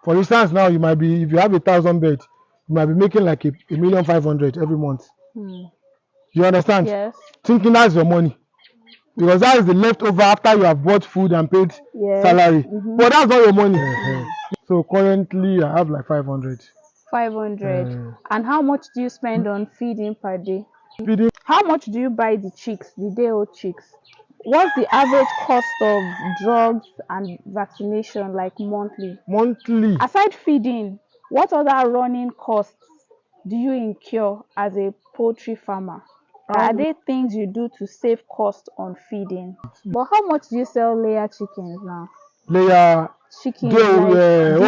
For instance, now you might be, if you have 1,000 beds, you might be making like a 1,500,000 every month. You understand? Yes. Thinking that's your money. Because that is the leftover after you have bought food and paid salary. But that's not your money. So currently I have like 500. 500. And how much do you spend on feeding per day? Feeding How much do you buy the chicks, the day-old chicks? What's the average cost of drugs and vaccination like monthly? monthly. Aside feeding, what other running costs do you incur as a poultry farmer? Are there things you do to save cost on feeding? But how much do you sell layer chickens now? Layer Chickens old layers.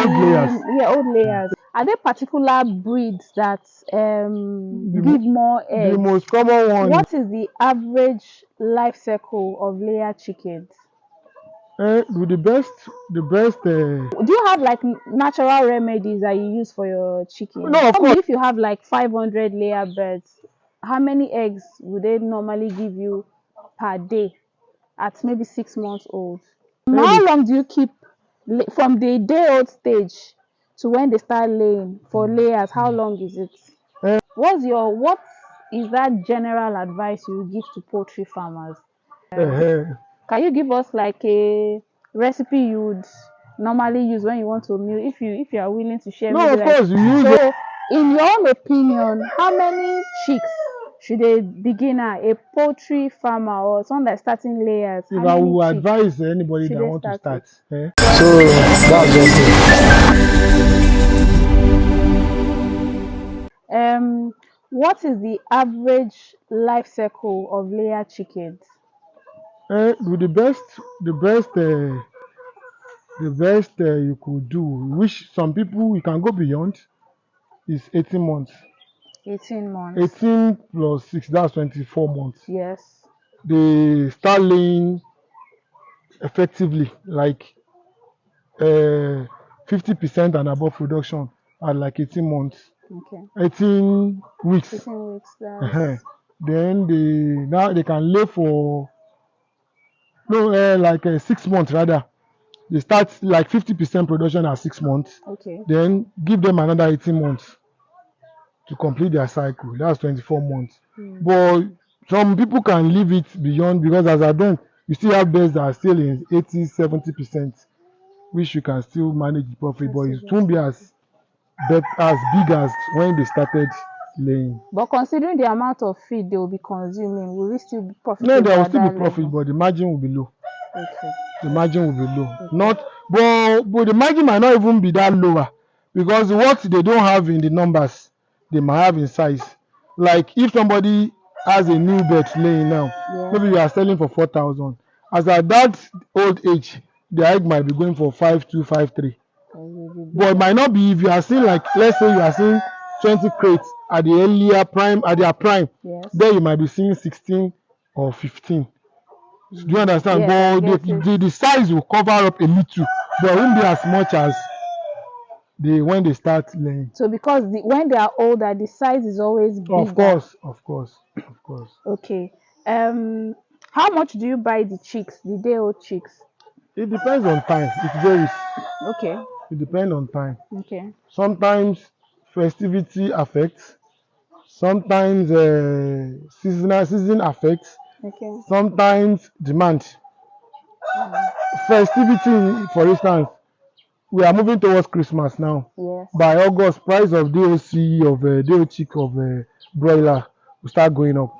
Yeah, old layers. Are there particular breeds that give more eggs? The most common one. What is the average life cycle of layer chickens? With the best. Do you have like natural remedies that you use for your chickens? No, of course. If you have like 500 layer birds, how many eggs would they normally give you per day at maybe 6 months old? How long do you keep from the day old stage to when they start laying for layers? How long is it? What is that general advice you give to poultry farmers? Can you give us like a recipe you would normally use when you want to meal, if you are willing to share? No, of course, you use so in your own opinion, how many chicks should a beginner, a poultry farmer or someone that's starting layers, if I will advise anybody that want to start, so that's okay. What is the average life cycle of layer chickens? With the best you could do, which some people you can go beyond, is 18 months. 18 months. 18 plus 6, that's 24 months. Yes. They start laying effectively like 50% and above production at like 18 months. Okay. 18 weeks. 18 weeks. Then they can lay for like 6 months rather. They start like 50% production at 6 months. Okay. Then give them another 18 months to complete their cycle. That's 24 months. But some people can leave it beyond, because as I don't, you still have birds that are still in 80-70%, which you can still manage the profit, but it won't be as big as when they started laying. But considering the amount of feed they will be consuming, will it still be profitable? No, there will still be profit, but the margin will be low. Okay. The margin will be low. Okay. But the margin might not even be that lower, because what they don't have in the numbers, they might have in size. Like if somebody has a new bird laying now, maybe you are selling for 4,000. As at that old age, the egg might be going for 5,200, 5,300. But it might not be, if you are seeing, like, let's say you are seeing 20 crates at the earlier prime, at their prime, then you might be seeing 16 or 15. Do you understand? But the size will cover up a little, but it won't be as much as when they start laying. So because when they are older, the size is always bigger. Of course. Okay. How much do you buy the chicks, the day-old chicks? It depends on time. It varies. Okay. It depends on time. Okay. Sometimes festivity affects. Sometimes season affects. Okay. Sometimes demand. Festivity, for instance, we are moving towards Christmas now. Yes. By August, price of DOC of day-old chick of broiler will start going up.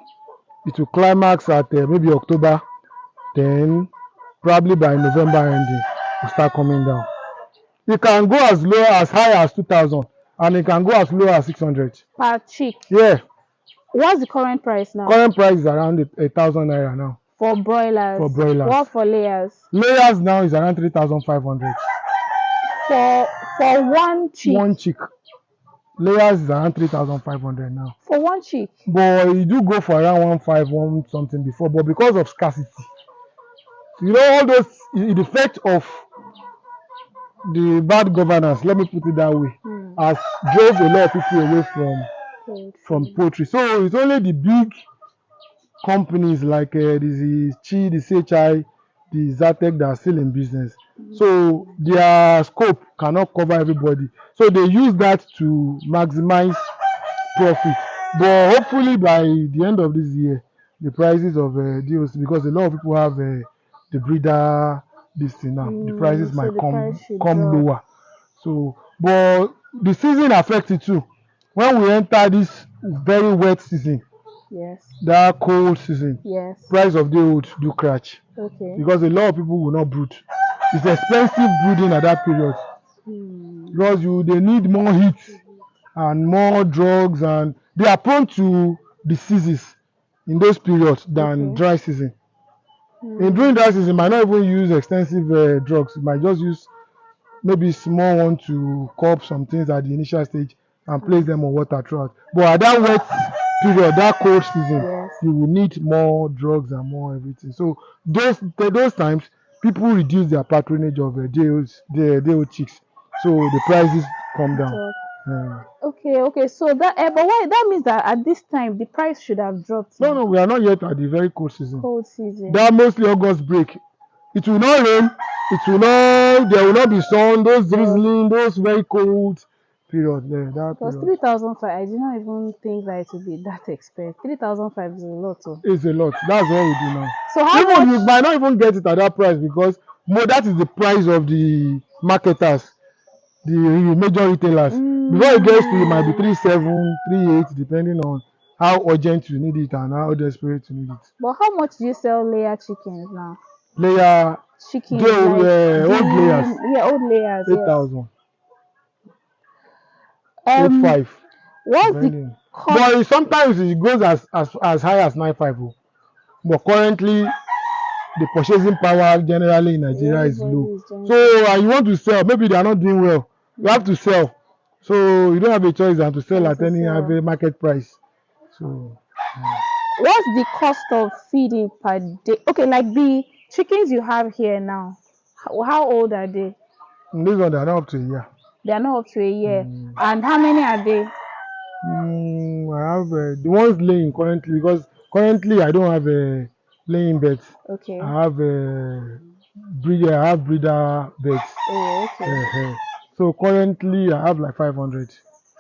It will climax at maybe October. Then probably by November ending, will start coming down. It can go as high as 2,000, and it can go as low as 600 per chick. Yeah. What's the current price now? Current price is around 1,000 naira now. For broilers. For broilers. What for layers? Layers now is around 3,500. For one chick. One chick. Layers is around 3,500 now. For one chick. But you do go for around 1,500 something before, but because of scarcity, all those, the effect of the bad governance, let me put it that way, has drove a lot of people away from poultry. So it's only the big companies like the CHI, the Zatec that are still in business. So their scope cannot cover everybody. So they use that to maximize profit. But hopefully by the end of this year, the prices of deals, because a lot of people have the breeder this thing now, the prices So might the price should come drop. lower. So, but the season affects it too. When we enter this very wet season, Yes. that cold season, Yes. price of the wood do crash Okay. because a lot of people will not brood. It's expensive brooding at that period because they need more heat and more drugs, and they are prone to diseases in those periods than dry season. In during dry season, might not even use extensive drugs. You might just use maybe small one to curb some things at the initial stage and place them on water throughout. But at that wet period, that cold season, Yes. you will need more drugs and more everything. So those times, people reduce their patronage of day old chicks. So the prices come down. Okay. So that, but why? That means that at this time the price should have dropped now. No, we are not yet at the very cold season. Cold season. That mostly August break. It will not rain. There will not be sun. Those drizzling, those very cold period there. That Because period 3,500, I did not even think that it would be that expensive. 3,500 is a lot. is a lot. That's what we do now. So how Even you much? might not even get it at that price because that is the price of the marketers, the major retailers. Before it gets to you, it might be 3,700, 3,800, depending on how urgent you need it and how desperate you need it. But how much do you sell layer chickens now? Layer, Chickens like old layers, old layers. 8,000, Yes. 8,500, What's the depending. cost? But sometimes it goes as high as 9,500. But currently, the purchasing power generally in Nigeria is low. So you want to sell, maybe they are not doing well. You have to sell. So you don't have a choice than to sell at any average market price. So what's the cost of feeding per day? Okay, like the chickens you have here now, how old are they? this one they are not up to a year. They are not up to a year. And how many are they? I have the ones laying currently, because currently I don't have a laying beds. Okay. I have a breeder beds. Oh, okay. So currently I have like 500.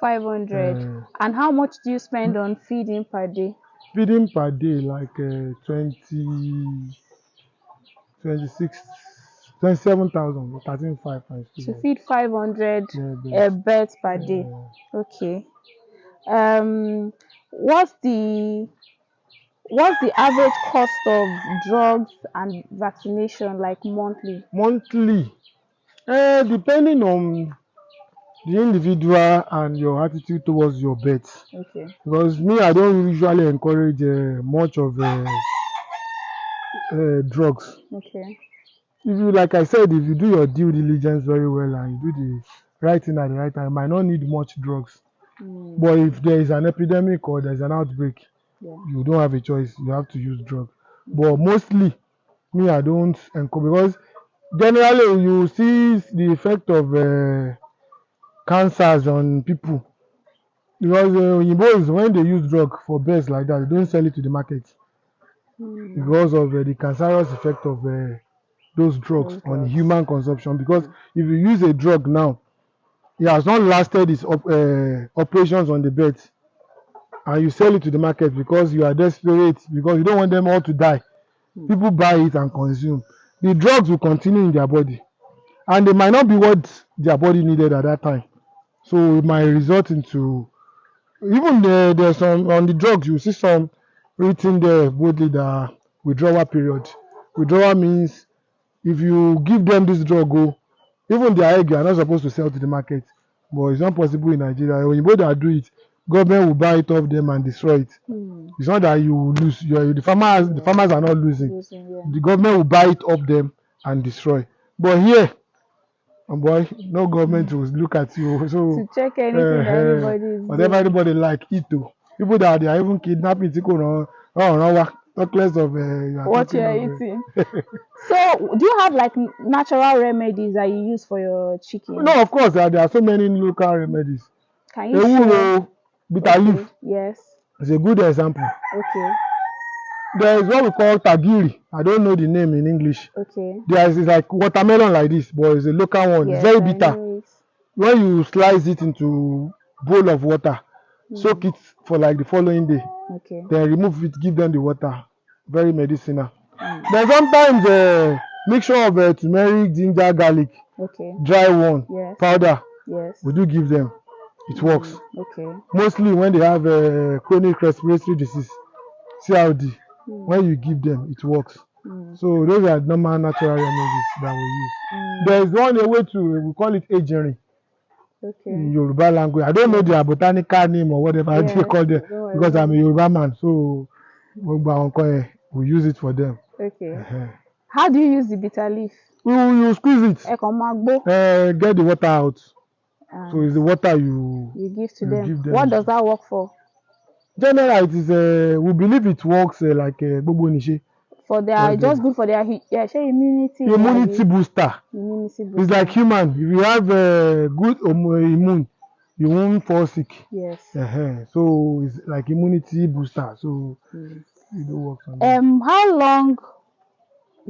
500. And how much do you spend on feeding per day? Feeding per day like 26, 27,000, 13,500. To feed 500 birds per day. Okay. What's the average cost of drugs and vaccination, like monthly? Monthly, depending on the individual and your attitude towards your pets. Okay. Because me, I don't usually encourage much of drugs. Okay. Like I said, if you do your due diligence very well and you do the right thing at the right time, you might not need much drugs. But if there is an epidemic or there's an outbreak, you don't have a choice. You have to use drugs. But mostly, me, I don't encourage, because generally you see the effect of cancers on people. Because Oyinbos, when they use drug for birds like that, they don't sell it to the market because of the cancerous effect of those drugs on human consumption. Because if you use a drug now, it has not lasted its operations on the birds, and you sell it to the market because you are desperate, because you don't want them all to die. People buy it and consume. The drugs will continue in their body, and they might not be what their body needed at that time. So it might result into, even there's some on the drugs, you see some written there boldly that withdrawal period. Withdrawal means if you give them this drug, even their egg you are not supposed to sell to the market, but it's not possible in Nigeria. When you that do it, government will buy it off them and destroy it. It's not that you will lose. The farmers are not losing. The government will buy it off them and destroy. But here, boy, no government will look at you. So to check anything that anybody is whatever doing. anybody like, eat to. People that they are even kidnapping, talk less of what you are eating. So, do you have like natural remedies that you use for your chicken? No, of course, there are so many local remedies. Can you share? Bitter leaf. Yes. It's a good example. Okay. there is what we call tagiri. I don't know the name in English. Okay. There is like watermelon like this, but it's a local one. Yes, It's very I bitter. know it. When you slice it into bowl of water, soak it for like the following day, Okay. then remove it, give them the water. Very medicinal. Then sometimes mixture of turmeric, ginger, garlic, Okay. dry one, Yes. powder, Yes. we do give them. It works. Okay. Mostly when they have chronic respiratory disease, CRD, when you give them, it works. So those are normal natural remedies that we use. There is one way to, we call it agering Okay. in Yoruba language. I don't know their botanical name or whatever they call them because I'm a Yoruba man. So we use it for them. Okay. How do you use the bitter leaf? You squeeze it, Ẹ kàn máa gbó. get the water out. And So it's the water you give to you them. give them. What does that work for? Generally, it is we believe it works like gbogbo nìṣe. For their just good for their immunity. Immunity booster. Immunity booster. It's like human. If you have good immune, you won't fall sick. Yes. So it's like immunity booster. So it do work on them. How long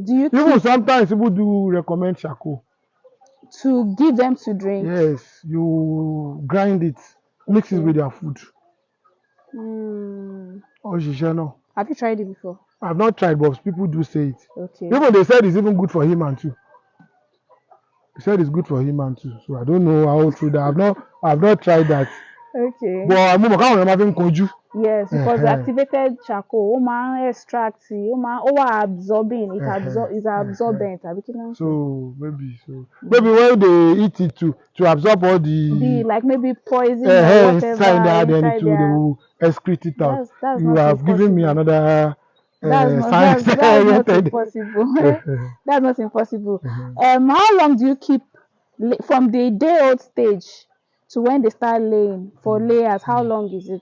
do you Even sometimes people do recommend charcoal to give them to drink? Yes, you grind it, mix it with their food. Òṣìṣẹ́ náà. Have you tried it before? I've not tried, but people do say it. Okay. Even they said it's even good for human too. They said it's good for human too. So I don't know how true that. I've not tried that. Okay. But I'm more having konju. Yes, because the activated charcoal, ó máa ń extract, ó wà absorbing, it's absorbent. So maybe when they eat it to absorb all the like maybe poison or whatever inside then they will excrete it out. That's you have given me another that's not impossible. That's not impossible. How long do you keep from the day old stage to when they start laying for layers? How long is it?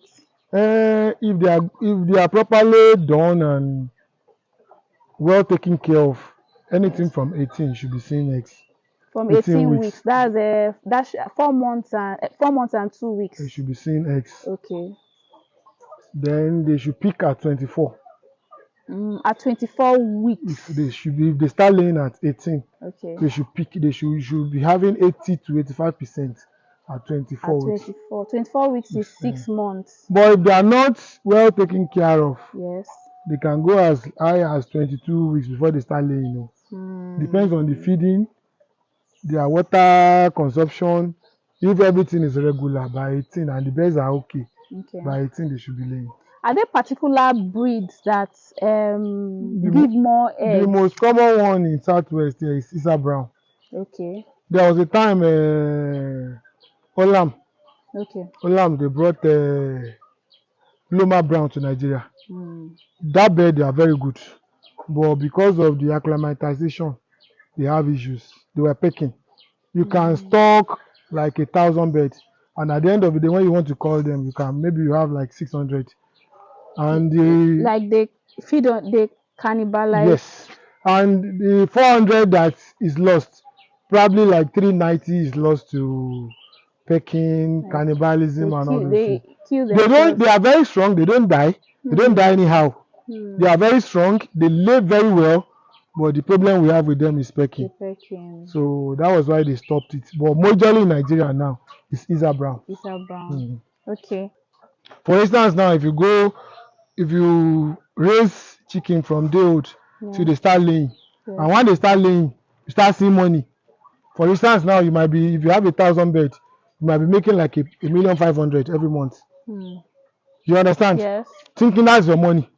If they are properly done and well taken care of, anything from 18 should be seeing eggs. From 18 weeks. That's 4 months and 2 weeks. They should be seeing eggs. Okay. Then they should peak at 24. At 24 weeks. If they start laying at 18. Okay. They should peak. They should be having 80 to 85% at 24 weeks. 24 weeks is 6 months. But if they are not well taken care of, yes, they can go as high as 22 weeks before they start laying. Depends on the feeding, their water consumption. If everything is regular by 18 and the birds are okay, by 18 they should be laying. Are there particular breeds that give more eggs? The most common one in Southwest here is Isa Brown. Okay. There was a time Olam. Okay. Olam, they brought Loma Brown to Nigeria. That bird, they are very good. But because of the acclimatization, they have issues. They were pecking. You can stock like 1,000 birds. And at the end of the day, when you want to call them, maybe you have like 600. And they feed on, they cannibalize. Yes. And the 400 that is lost, probably like 390 is lost to pecking, cannibalism, and all those things. They are very strong. They don't die. They don't die anyhow. They are very strong. They live very well. But the problem we have with them is pecking. So that was why they stopped it. But majorly in Nigeria now is Isa Brown. Isa Brown. Okay. For instance, now if you raise chicken from day old till they start laying, and when they start laying, you start seeing money. For instance, now you might be, if you have 1,000 birds, you might be making like 1,500,000 every month. You understand? Yes. Thinking that's your money.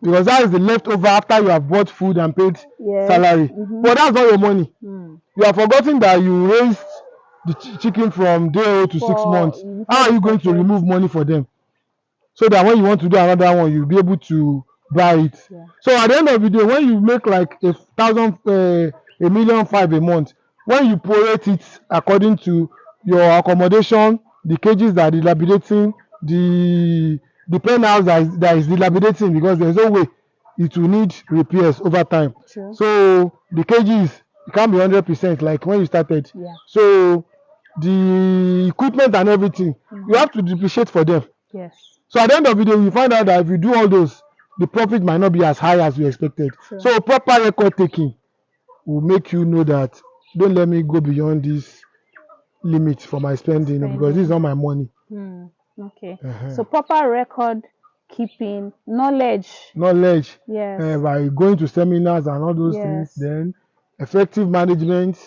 Because that is the leftover after you have bought food and paid salary. But that's not your money. You have forgotten that you raised the chicken from day old to 6 months. How are you going to remove money for them? So that when you want to do another one, you'll be able to buy it. So at the end of the day, when you make like 1,500,000 a month, when you prorate it according to your accommodation, the cages that are dilapidating, the penthouse that is dilapidating, because there's no way it will need repairs over time. So the cages, it can't be 100% like when you started. So the equipment and everything, you have to depreciate for them. Yes. So at the end of the day, you find out that if you do all those, the profit might not be as high as we expected. Sure. So proper record taking will make you know that don't let me go beyond this limit for my spending, because this is not my money. Okay. So proper record keeping, knowledge. Yes. By going to seminars and all those things, then effective management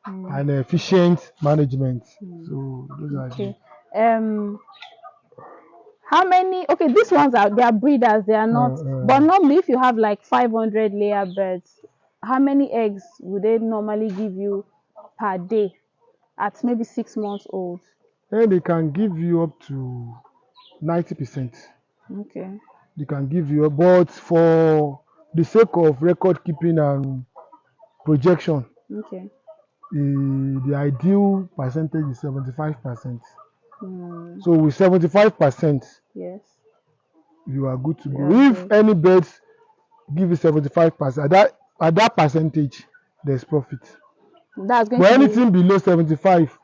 and efficient management. So those are the... How many? Okay, these ones they are breeders. They are not. But normally, if you have like 500 layer birds, how many eggs would they normally give you per day at maybe 6 months old? Then they can give you up to 90%. Okay. They can give you, but for the sake of record keeping and projection, okay, the ideal percentage is 75%. So with 75%, yes, you are good to go. If any birds give you 75%, at that percentage, there's profit. That's going but to anything below 75,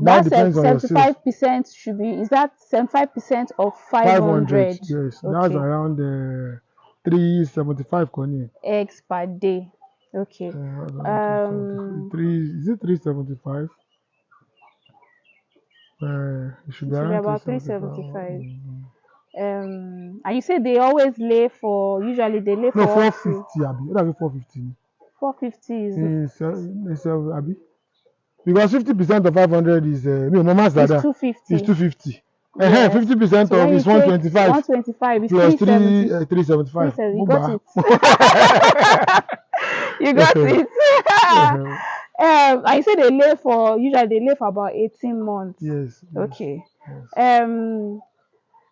now depends on your sales. 75% should be, is that 75% of 500? Yes, okay. That's around 375 eggs per day. Okay. Is it 375? It should be around about 375. And you say they always lay for, usually they lay for 450. Abi, what have you 450? 450 is Abi, because 50% of 500 is Mama's Dada. 250. Is 250. Yes. 50% So of is 125. 125 is plus 375. 375. You got it. You got it. I say usually they lay for about 18 months. Yes. Okay. Yes.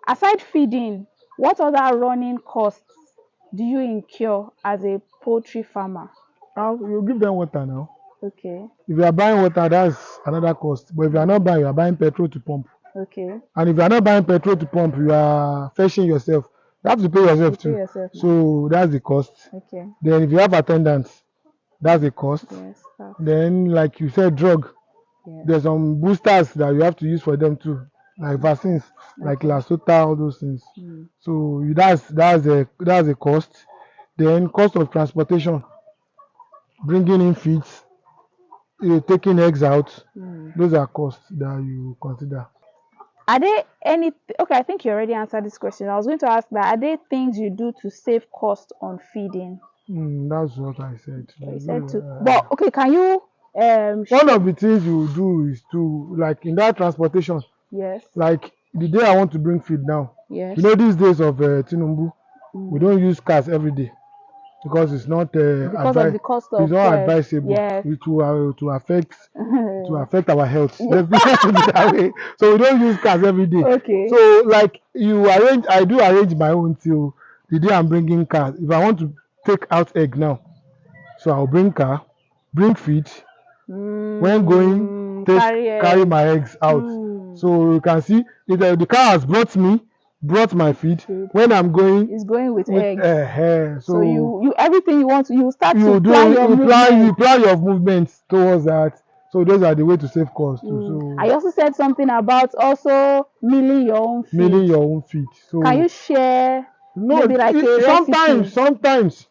Aside feeding, what other running costs do you incur as a poultry farmer? You give them water now. Okay. If you are buying water, that's another cost. But if you are not buying, you are buying petrol to pump. Okay. And if you are not buying petrol to pump, you are fetching yourself. You have to pay yourself too. So that's the cost. Okay. Then if you have attendants, that's the cost. Yes. Then, like you said, drug. Yes. There's some boosters that you have to use for them too, like vaccines, like Lasota, all those things. So that's a cost. Then cost of transportation, bringing in feeds, taking eggs out. Those are costs that you consider. Are there any? Okay, I think you already answered this question. I was going to ask that. Are there things you do to save cost on feeding? That's what I said. You said to. But okay, can you? One of the things you do is to, like in that transportation. Yes. Like the day I want to bring feed now. Yes. You know, these days of Tinubu, we don't use cars every day because it's not because of the cost of it's not advisable. Yes. It will affect our health. Let's put it that way. So we don't use cars every day. Okay. So like I do arrange my own till the day I'm bringing cars. If I want to take out egg now, so I'll bring car, bring feed. When going, carry my eggs out. So you can see the car has brought my feed. When I'm going, it's going with eggs. So you everything you want to, you start you to plan your movement. You plan your movements towards that. So those are the way to save costs too. So I also said something about also milling your own feed. So can you share maybe like a recipe? Sometimes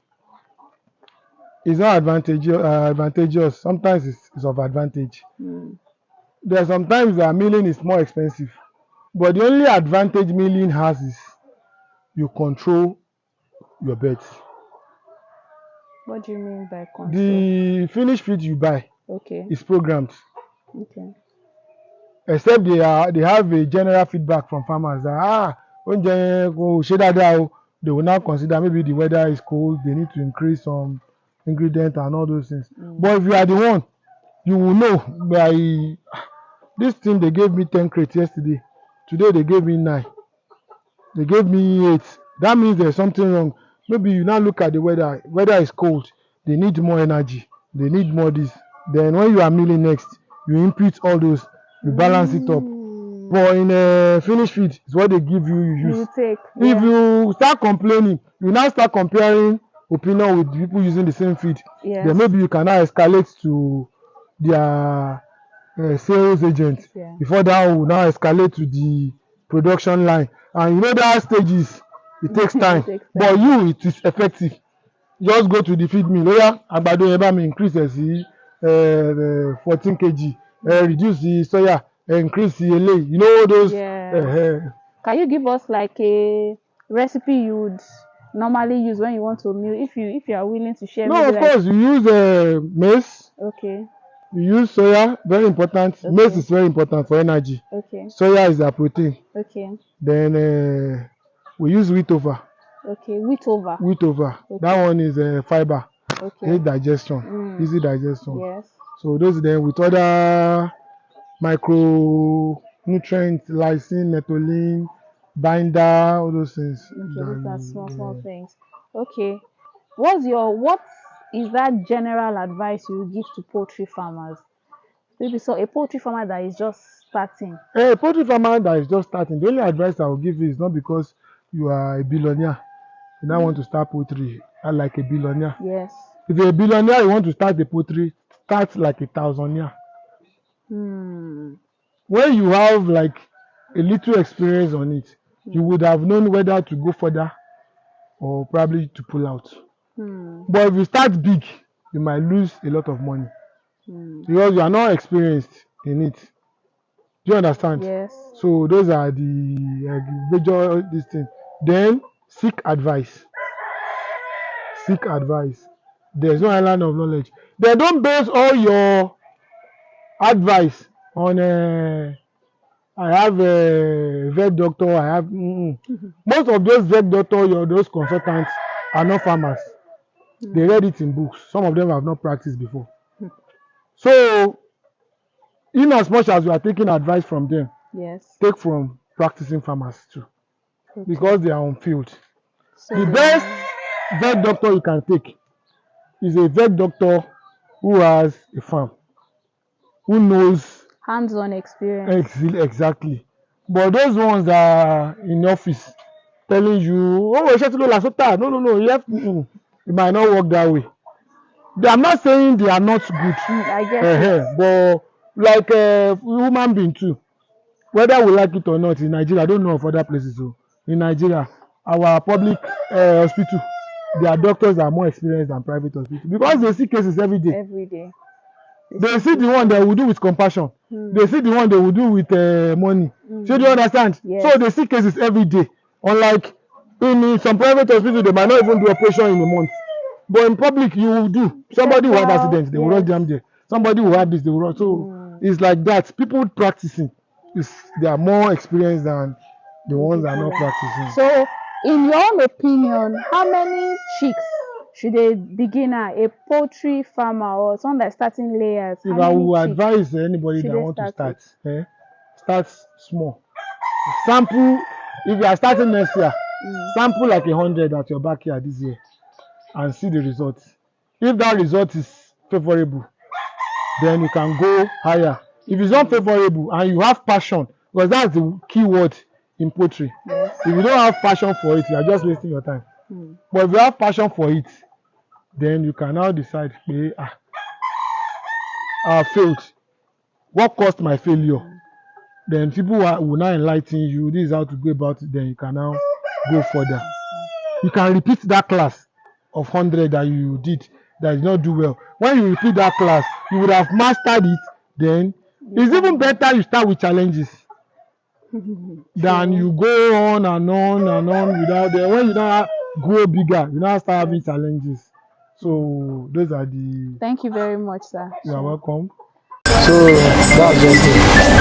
it's not advantageous. Sometimes it's of advantage. There are sometimes that milling is more expensive, but the only advantage milling has is you control your birds. What do you mean by control? The finished feed you buy is programmed. Okay. Except they have a general feedback from farmers that they will now consider maybe the weather is cold, they need to increase some ingredient and all those things. But if you are the one, you will know by this thing. They gave me 10 crates yesterday. Today they gave me 9. They gave me 8. That means there's something wrong. Maybe you now look at the weather. Weather is cold. They need more energy. They need more this. Then when you are milling next, you input all those. You balance it up. But in a finished feed, it's what they give you. You use. If you start complaining, you now start comparing opinion with people using the same feed. Then maybe you can now escalate to their sales agent. Before that will now escalate to the production line. And you know there are stages It takes time. It takes But you, it is effective. Just go to the feed mill. Oh yeah, àgbàdo yẹn bá mi increase ẹ̀ sí 14 kg. Reduce the soya, increase the eléyìí. You know those. Yes. Can you give us like a recipe you would normally use when you want to meal? If you are willing to share. No, of course you use maize. Okay. You use soya, very important. Okay. Maize is very important for energy. Okay. Soya is a protein. Okay. Then we use wheat over. Okay, wheat over. Wheat over. Okay. That one is fiber. Okay. Digestion. Easy digestion. Yes. So those then with other micronutrients, lysine, metolin, binder, all those things. Okay, those are small things. Okay. What is that general advice you give to poultry farmers? Maybe so a poultry farmer that is just starting. A poultry farmer that is just starting, the only advice I will give you is not because you are a billionaire. You now want to start poultry like a billionaire. Yes. If you're a billionaire, you want to start the poultry, start like a thousandaire. When you have like a little experience on it, you would have known whether to go further or probably to pull out. But if you start big, you might lose a lot of money because you are not experienced in it. Do you understand? Yes. So those are the major this thing. Then seek advice. Seek advice. There's no island of knowledge. They don't base all your advice on I have a vet doctor. I have most of those vet doctors, those consultants are not farmers. They read it in books. Some of them have not practiced before. So, in as much as you are taking advice from them, yes, take from practicing farmers too, because they are on field. So the best vet doctor you can take is a vet doctor who has a farm, who knows hands-on experience. Exactly. But those ones that are in office telling you, oh, no, you have it might not work that way. I'm not saying they are not good. I guess. But like human being too, whether we like it or not, in Nigeria, I don't know of other places. So in Nigeria, our public hospital, their doctors are more experienced than private hospitals because they see cases every day. Every day. They see the one they will do with compassion. They see the one they will do with money. So do you understand? Yes. So they see cases every day. Unlike in some private hospitals, they might not even do operation in a month. But in public, you will do. Somebody will have accidents, they will rush them there. Somebody will have this, they will rush. So it's like that. People practicing, they are more experienced than the ones that are not practicing. So, in your own opinion, how many chicks should a beginner, a poultry farmer, or someone that's starting layers? If I would advise anybody that want to start, start small. Sample. If you are starting next year, sample like 100 at your backyard this year and see the results. If that result is favorable, then you can go higher. If it's not favorable and you have passion, because that's the key word in poultry. Yes. If you don't have passion for it, you are just wasting your time. But if you have passion for it, then you can now decide, I failed. What caused my failure? Then people will now enlighten you. This is how to go about it. Then you can now go further. You can repeat that class of 100 that you did that did not do well. When you repeat that class, you would have mastered it. Then it's even better you start with challenges than you go on and on and on without them. When you now grow bigger, you now start having challenges. So those are the. Thank you very much, sir. You are welcome. So that's just it.